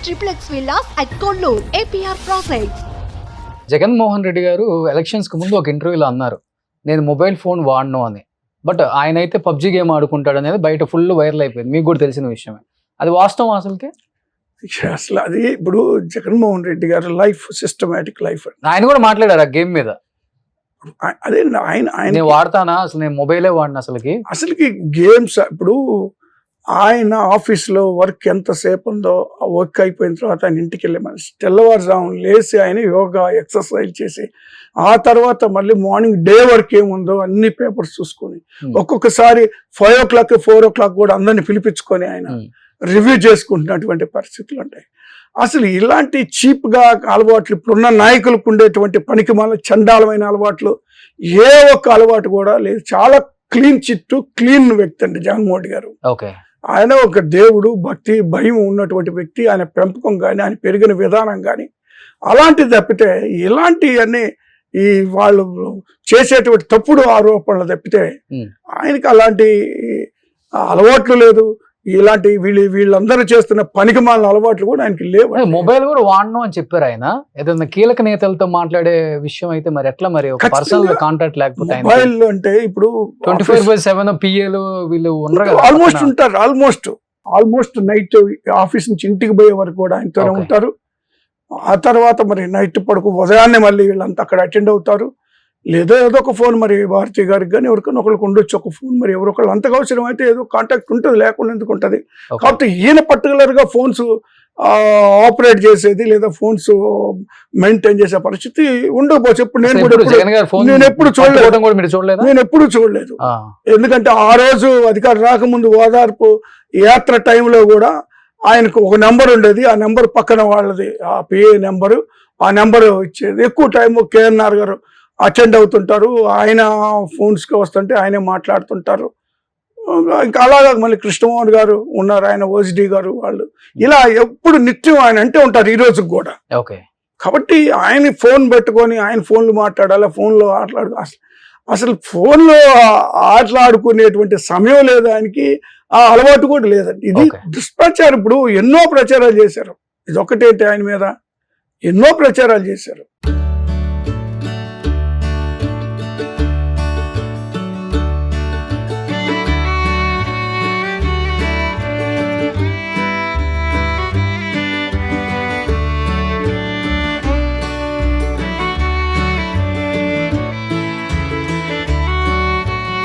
triplex villas at Kollur, APR Projects. Jaganmohan Reddy గారు elections కి ముందు ఒక ఇంటర్వ్యూలో అన్నారు, నేను మొబైల్ ఫోన్ వాడను అని. బట్ ఆయన అయితే పబ్జీ గేమ్ ఆడుకుంటాడు అనేది బయట ఫుల్ వైరల్ అయిపోయింది, మీకు కూడా తెలిసిన విషయమే. అది వాస్తవం అసలుకి? అసలు అది ఇప్పుడు జగన్మోహన్ రెడ్డి గారు లైఫ్ సిస్టమేటిక్ లైఫ్. ఆయన కూడా మాట్లాడారు ఆ గేమ్ మీద. అదే ఆయన వాడతానా అసలు, నేను మొబైలే వాడిన అసలుకి గేమ్స్. ఇప్పుడు ఆయన ఆఫీస్లో వర్క్ ఎంతసేపు ఉందో ఆ వర్క్ అయిపోయిన తర్వాత ఆయన ఇంటికి వెళ్ళే మనిషి తెల్లవారుజాము లేచి ఆయన యోగా ఎక్సర్సైజ్ చేసి ఆ తర్వాత మళ్ళీ మార్నింగ్ డే వర్క్ ఏముందో అన్ని పేపర్స్ చూసుకొని ఒక్కొక్కసారి 5 o'clock 4 o'clock కూడా అందరిని పిలిపించుకొని ఆయన రివ్యూ చేసుకుంటున్నటువంటి పరిస్థితులు ఉంటాయి. అసలు ఇలాంటి చీప్గా అలవాట్లు ఇప్పుడున్న నాయకులకు ఉండేటువంటి పనికిమాల చండాలమైన అలవాట్లు ఏ ఒక్క అలవాటు కూడా లేదు. చాలా క్లీన్ చిట్టు క్లీన్ వ్యక్తి అండి జగన్మోహన్ రెడ్డి గారు. ఆయన ఒక దేవుడు భక్తి భయం ఉన్నటువంటి వ్యక్తి. ఆయన పెంపకం కానీ ఆయన పెరిగిన విధానం కానీ అలాంటిది తప్పితే ఇలాంటి అన్ని ఈ వాళ్ళు చేసేటువంటి తప్పుడు ఆరోపణలు తప్పితే ఆయనకి అలాంటి అలవాట్లు లేదు. ఇలాంటి వీళ్ళందరూ చేస్తున్న పనికిమాలిన అలవాట్లు కూడా ఆయనకి లేవు. మొబైల్ కూడా వాడను అని చెప్పారు ఆయన. ఏదైనా కీలక నేతలతో మాట్లాడే విషయం అయితే మరి ఎట్లా, మరి పర్సనల్ కాంటాక్ట్ లేకపోతే? మొబైల్ అంటే ఇప్పుడు 24/7 పిఏలు వీళ్ళు ఆల్మోస్ట్ ఉంటారు. ఆల్మోస్ట్ నైట్ ఆఫీస్ నుంచి ఇంటికి పోయే వరకు కూడా ఆయనతోనే ఉంటారు. ఆ తర్వాత మరి నైట్ పడుకు ఉదయాన్నే మళ్ళీ వీళ్ళంతా అక్కడ అటెండ్ అవుతారు. లేదా ఏదో ఒక ఫోన్ మరి భారతి గారికి కానీ ఎవరికైనా ఒకరికి ఉండొచ్చు ఒక ఫోన్. మరి ఎవరొకళ్ళు అంతగా అవసరం అయితే ఏదో కాంటాక్ట్ ఉంటుంది, లేకుండా ఎందుకు ఉంటుంది. కాబట్టి ఈయన పర్టికులర్గా ఫోన్స్ ఆపరేట్ చేసేది లేదా ఫోన్స్ మెయింటైన్ చేసే పరిస్థితి ఉండకపోవచ్చు. ఇప్పుడు నేను ఎప్పుడు చూడలేదు. ఎందుకంటే ఆ రోజు అధికారం రాకముందు ఓదార్పు యాత్ర టైంలో కూడా ఆయనకు ఒక నెంబర్ ఉండేది. ఆ నెంబర్ పక్కన వాళ్ళది ఆ పిఏ నెంబరు, ఆ నెంబర్ ఇచ్చేది. ఎక్కువ టైం కేఎన్ఆర్ గారు అటెండ్ అవుతుంటారు. ఆయన ఫోన్స్కి వస్తుంటే ఆయనే మాట్లాడుతుంటారు. ఇంకా అలాగా మళ్ళీ కృష్ణమోహన్ గారు ఉన్నారు, ఆయన ఓజిడి గారు, వాళ్ళు ఇలా ఎప్పుడు నిత్యం ఆయన అంటే ఉంటారు ఈ రోజుకి కూడా. కాబట్టి ఆయన ఫోన్ పెట్టుకొని ఆయన ఫోన్లు మాట్లాడాలి, ఫోన్లో అసలు ఫోన్లో ఆటలాడుకునేటువంటి సమయం లేదు ఆయనకి. ఆ అలవాటు కూడా లేదండి. ఇది దుష్ప్రచారం. ఇప్పుడు ఎన్నో ప్రచారాలు చేశారు. ఇది ఒక్కటేంటి, ఆయన మీద ఎన్నో ప్రచారాలు చేశారు.